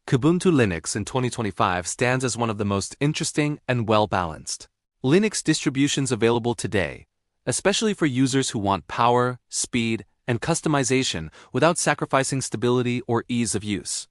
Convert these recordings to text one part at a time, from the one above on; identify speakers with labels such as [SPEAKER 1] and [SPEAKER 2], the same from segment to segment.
[SPEAKER 1] Kubuntu Linux in 2025 stands as one of the most interesting and well-balanced Linux distributions available today, especially for users who want power, speed, and customization without sacrificing stability or ease of use.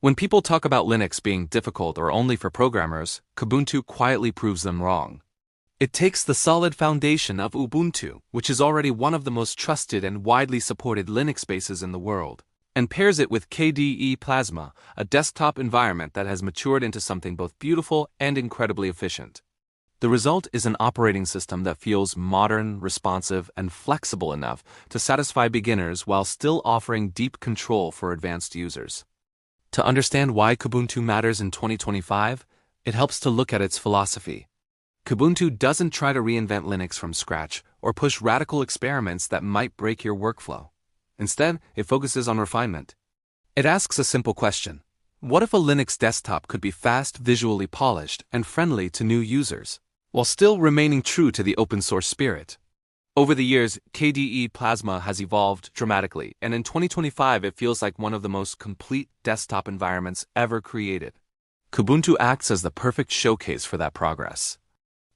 [SPEAKER 1] When people talk about Linux being difficult or only for programmers, Kubuntu quietly proves them wrong. It takes the solid foundation of Ubuntu, which is already one of the most trusted and widely supported Linux bases in the world, and pairs it with KDE Plasma, a desktop environment that has matured into something both beautiful and incredibly efficient. The result is an operating system that feels modern, responsive, and flexible enough to satisfy beginners while still offering deep control for advanced users. To understand why Kubuntu matters in 2025, it helps to look at its philosophy. Kubuntu doesn't try to reinvent Linux from scratch or push radical experiments that might break your workflow. Instead, it focuses on refinement. It asks a simple question: what if a Linux desktop could be fast, visually polished, and friendly to new users, while still remaining true to the open-source spirit? Over the years, KDE Plasma has evolved dramatically, and in 2025 it feels like one of the most complete desktop environments ever created. Kubuntu acts as the perfect showcase for that progress.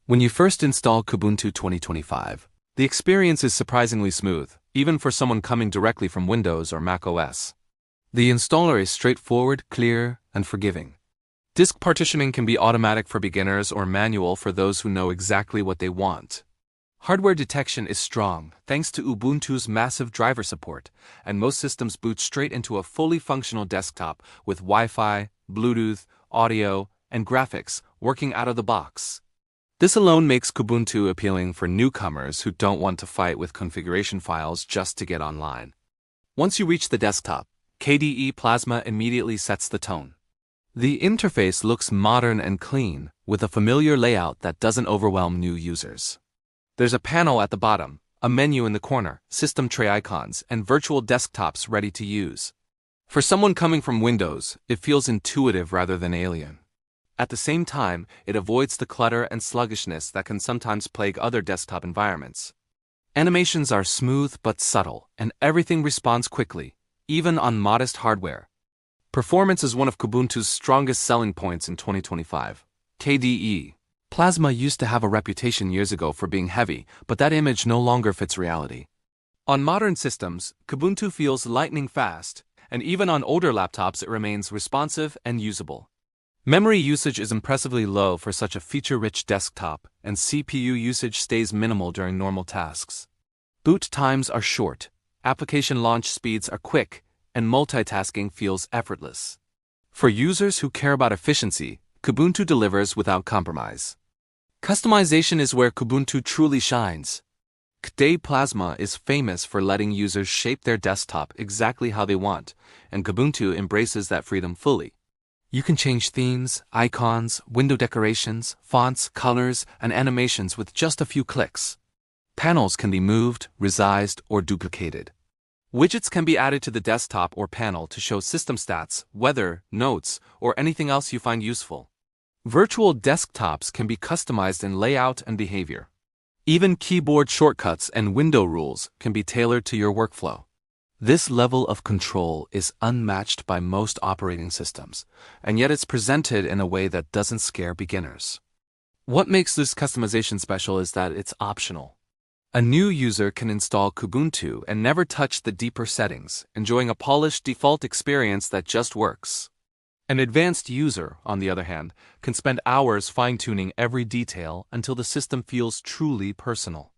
[SPEAKER 1] When you first install Kubuntu 2025, the experience is surprisingly smooth, even for someone coming directly from Windows or macOS. The installer is straightforward, clear, and forgiving. Disk partitioning can be automatic for beginners or manual for those who know exactly what they want. Hardware detection is strong thanks to Ubuntu's massive driver support, and most systems boot straight into a fully functional desktop with Wi-Fi, Bluetooth, audio, and graphics working out of the box. This alone makes Kubuntu appealing for newcomers who don't want to fight with configuration files just to get online. Once you reach the desktop, KDE Plasma immediately sets the tone. The interface looks modern and clean, with a familiar layout that doesn't overwhelm new users. There's a panel at the bottom, a menu in the corner, system tray icons, and virtual desktops ready to use. For someone coming from Windows, it feels intuitive rather than alien. At the same time, it avoids the clutter and sluggishness that can sometimes plague other desktop environments. Animations are smooth but subtle, and everything responds quickly, even on modest hardware. Performance is one of Kubuntu's strongest selling points in 2025. KDE Plasma used to have a reputation years ago for being heavy, but that image no longer fits reality. On modern systems, Kubuntu feels lightning fast, and even on older laptops it remains responsive and usable. Memory usage is impressively low for such a feature-rich desktop, and CPU usage stays minimal during normal tasks. Boot times are short, application launch speeds are quick, and multitasking feels effortless. For users who care about efficiency, Kubuntu delivers without compromise. Customization is where Kubuntu truly shines. KDE Plasma is famous for letting users shape their desktop exactly how they want, and Kubuntu embraces that freedom fully. You can change themes, icons, window decorations, fonts, colors, and animations with just a few clicks. Panels can be moved, resized, or duplicated. Widgets can be added to the desktop or panel to show system stats, weather, notes, or anything else you find useful. Virtual desktops can be customized in layout and behavior. Even keyboard shortcuts and window rules can be tailored to your workflow. This level of control is unmatched by most operating systems, and yet it's presented in a way that doesn't scare beginners. What makes this customization special is that it's optional. A new user can install Kubuntu and never touch the deeper settings, enjoying a polished default experience that just works. An advanced user, on the other hand, can spend hours fine-tuning every detail until the system feels truly personal.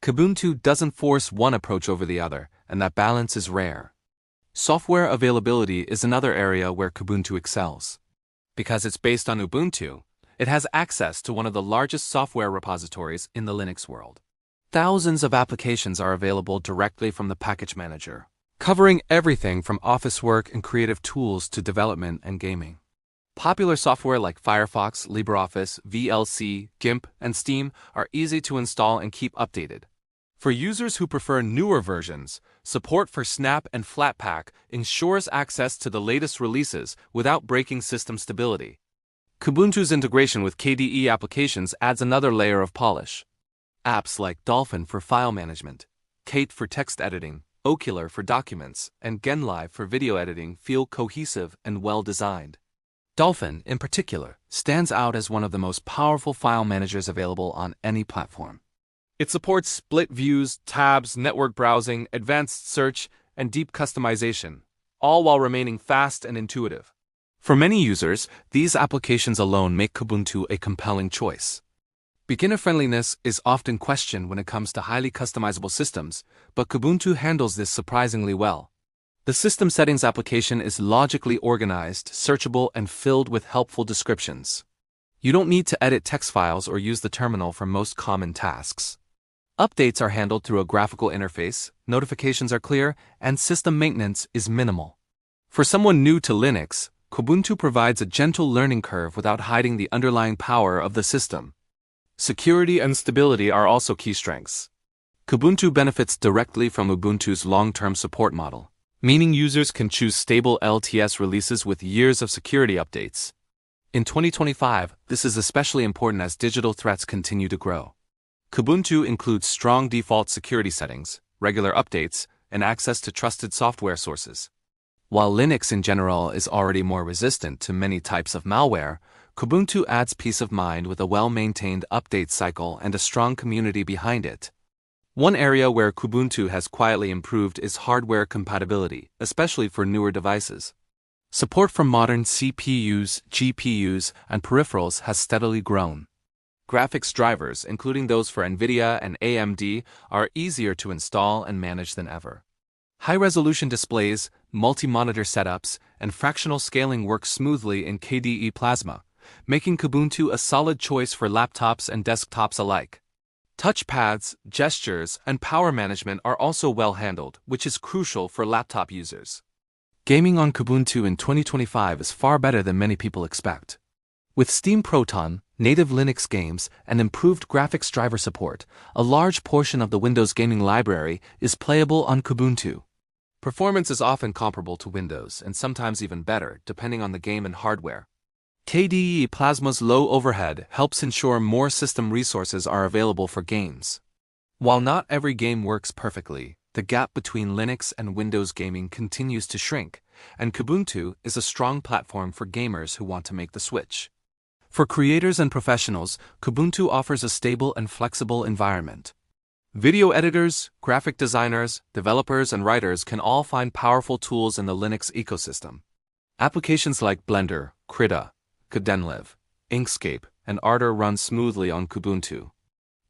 [SPEAKER 1] Kubuntu doesn't force one approach over the other, and that balance is rare. Software availability is another area where Kubuntu excels. Because it's based on Ubuntu, it has access to one of the largest software repositories in the Linux world. Thousands of applications are available directly from the package manager, covering everything from office work and creative tools to development and gaming. Popular software like Firefox, LibreOffice, VLC, GIMP, and Steam are easy to install and keep updated. For users who prefer newer versions, support for Snap and Flatpak ensures access to the latest releases without breaking system stability. Kubuntu's integration with KDE applications adds another layer of polish. Apps like Dolphin for file management, Kate for text editing, Ocular for documents, and GenLive for video editing feel cohesive and well-designed. Dolphin, in particular, stands out as one of the most powerful file managers available on any platform. It supports split views, tabs, network browsing, advanced search, and deep customization, all while remaining fast and intuitive. For many users, these applications alone make Kubuntu a compelling choice. Beginner-friendliness is often questioned when it comes to highly customizable systems, but Kubuntu handles this surprisingly well. The System Settings application is logically organized, searchable, and filled with helpful descriptions. You don't need to edit text files or use the terminal for most common tasks. Updates are handled through a graphical interface, notifications are clear, and system maintenance is minimal. For someone new to Linux, Kubuntu provides a gentle learning curve without hiding the underlying power of the system. Security and stability are also key strengths. Kubuntu benefits directly from Ubuntu's long-term support model, meaning users can choose stable LTS releases with years of security updates. In 2025, this is especially important as digital threats continue to grow. Kubuntu includes strong default security settings, regular updates, and access to trusted software sources. While Linux in general is already more resistant to many types of malware, Kubuntu adds peace of mind with a well-maintained update cycle and a strong community behind it. One area where Kubuntu has quietly improved is hardware compatibility, especially for newer devices. Support for modern CPUs, GPUs, and peripherals has steadily grown. Graphics drivers, including those for NVIDIA and AMD, are easier to install and manage than ever. High-resolution displays, multi-monitor setups, and fractional scaling work smoothly in KDE Plasma, making Kubuntu a solid choice for laptops and desktops alike. Touchpads, gestures, and power management are also well handled, which is crucial for laptop users. Gaming on Kubuntu in 2025 is far better than many people expect. With Steam Proton, native Linux games, and improved graphics driver support, a large portion of the Windows gaming library is playable on Kubuntu. Performance is often comparable to Windows, and sometimes even better, depending on the game and hardware. KDE Plasma's low overhead helps ensure more system resources are available for games. While not every game works perfectly, the gap between Linux and Windows gaming continues to shrink, and Kubuntu is a strong platform for gamers who want to make the switch. For creators and professionals, Kubuntu offers a stable and flexible environment. Video editors, graphic designers, developers, and writers can all find powerful tools in the Linux ecosystem. Applications like Blender, Krita, Kdenlive, Inkscape, and Ardour run smoothly on Kubuntu.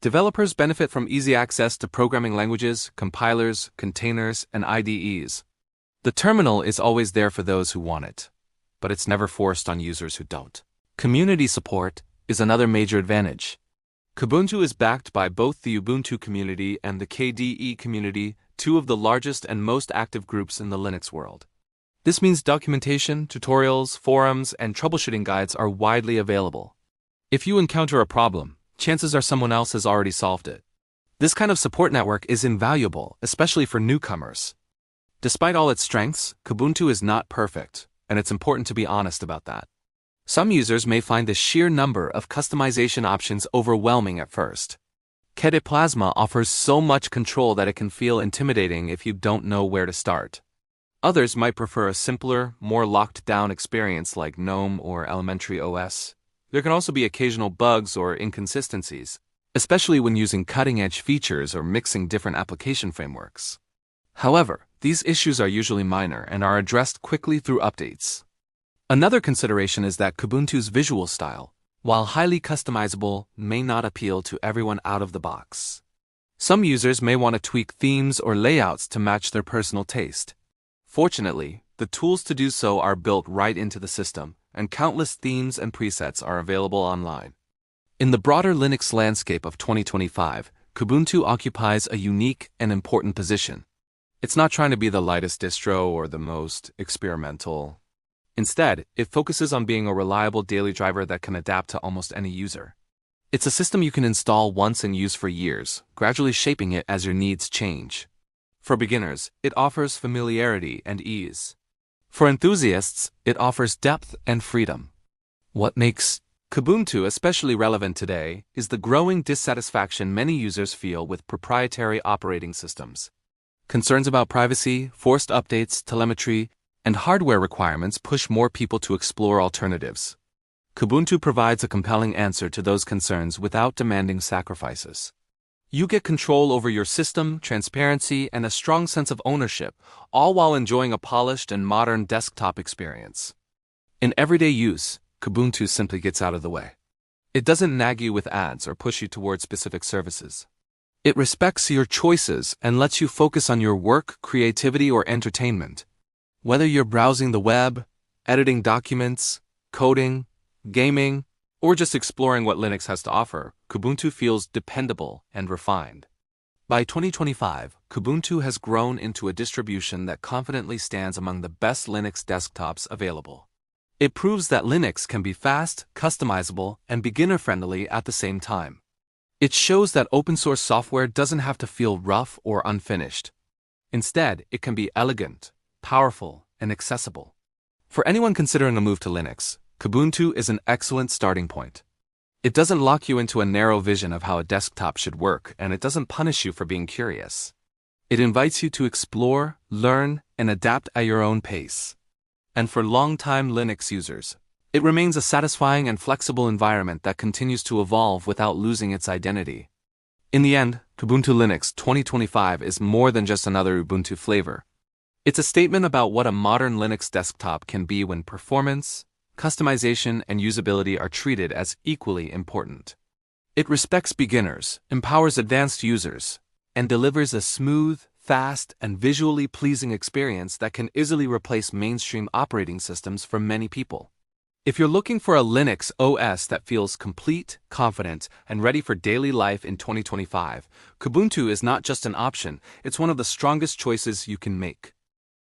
[SPEAKER 1] Developers benefit from easy access to programming languages, compilers, containers, and IDEs. The terminal is always there for those who want it, but it's never forced on users who don't. Community support is another major advantage. Kubuntu is backed by both the Ubuntu community and the KDE community, two of the largest and most active groups in the Linux world. This means documentation, tutorials, forums, and troubleshooting guides are widely available. If you encounter a problem, chances are someone else has already solved it. This kind of support network is invaluable, especially for newcomers. Despite all its strengths, Kubuntu is not perfect, and it's important to be honest about that. Some users may find the sheer number of customization options overwhelming at first. KDE Plasma offers so much control that it can feel intimidating if you don't know where to start. Others might prefer a simpler, more locked-down experience like GNOME or Elementary OS. There can also be occasional bugs or inconsistencies, especially when using cutting-edge features or mixing different application frameworks. However, these issues are usually minor and are addressed quickly through updates. Another consideration is that Kubuntu's visual style, while highly customizable, may not appeal to everyone out of the box. Some users may want to tweak themes or layouts to match their personal taste. Fortunately, the tools to do so are built right into the system, and countless themes and presets are available online. In the broader Linux landscape of 2025, Kubuntu occupies a unique and important position. It's not trying to be the lightest distro or the most experimental. Instead, it focuses on being a reliable daily driver that can adapt to almost any user. It's a system you can install once and use for years, gradually shaping it as your needs change. For beginners, it offers familiarity and ease. For enthusiasts, it offers depth and freedom. What makes Kubuntu especially relevant today is the growing dissatisfaction many users feel with proprietary operating systems. Concerns about privacy, forced updates, telemetry, and hardware requirements push more people to explore alternatives. Kubuntu provides a compelling answer to those concerns without demanding sacrifices. You get control over your system, transparency, and a strong sense of ownership, all while enjoying a polished and modern desktop experience. In everyday use, Kubuntu simply gets out of the way. It doesn't nag you with ads or push you toward specific services. It respects your choices and lets you focus on your work, creativity, or entertainment. Whether you're browsing the web, editing documents, coding, gaming, or just exploring what Linux has to offer, Kubuntu feels dependable and refined. By 2025, Kubuntu has grown into a distribution that confidently stands among the best Linux desktops available. It proves that Linux can be fast, customizable, and beginner-friendly at the same time. It shows that open-source software doesn't have to feel rough or unfinished. Instead, it can be elegant, powerful, and accessible. For anyone considering a move to Linux, Kubuntu is an excellent starting point. It doesn't lock you into a narrow vision of how a desktop should work, and it doesn't punish you for being curious. It invites you to explore, learn, and adapt at your own pace. And for long-time Linux users, it remains a satisfying and flexible environment that continues to evolve without losing its identity. In the end, Kubuntu Linux 2025 is more than just another Ubuntu flavor. It's a statement about what a modern Linux desktop can be when performance, customization, and usability are treated as equally important. It respects beginners, empowers advanced users, and delivers a smooth, fast, and visually pleasing experience that can easily replace mainstream operating systems for many people. If you're looking for a Linux OS that feels complete, confident, and ready for daily life in 2025, Kubuntu is not just an option, it's one of the strongest choices you can make.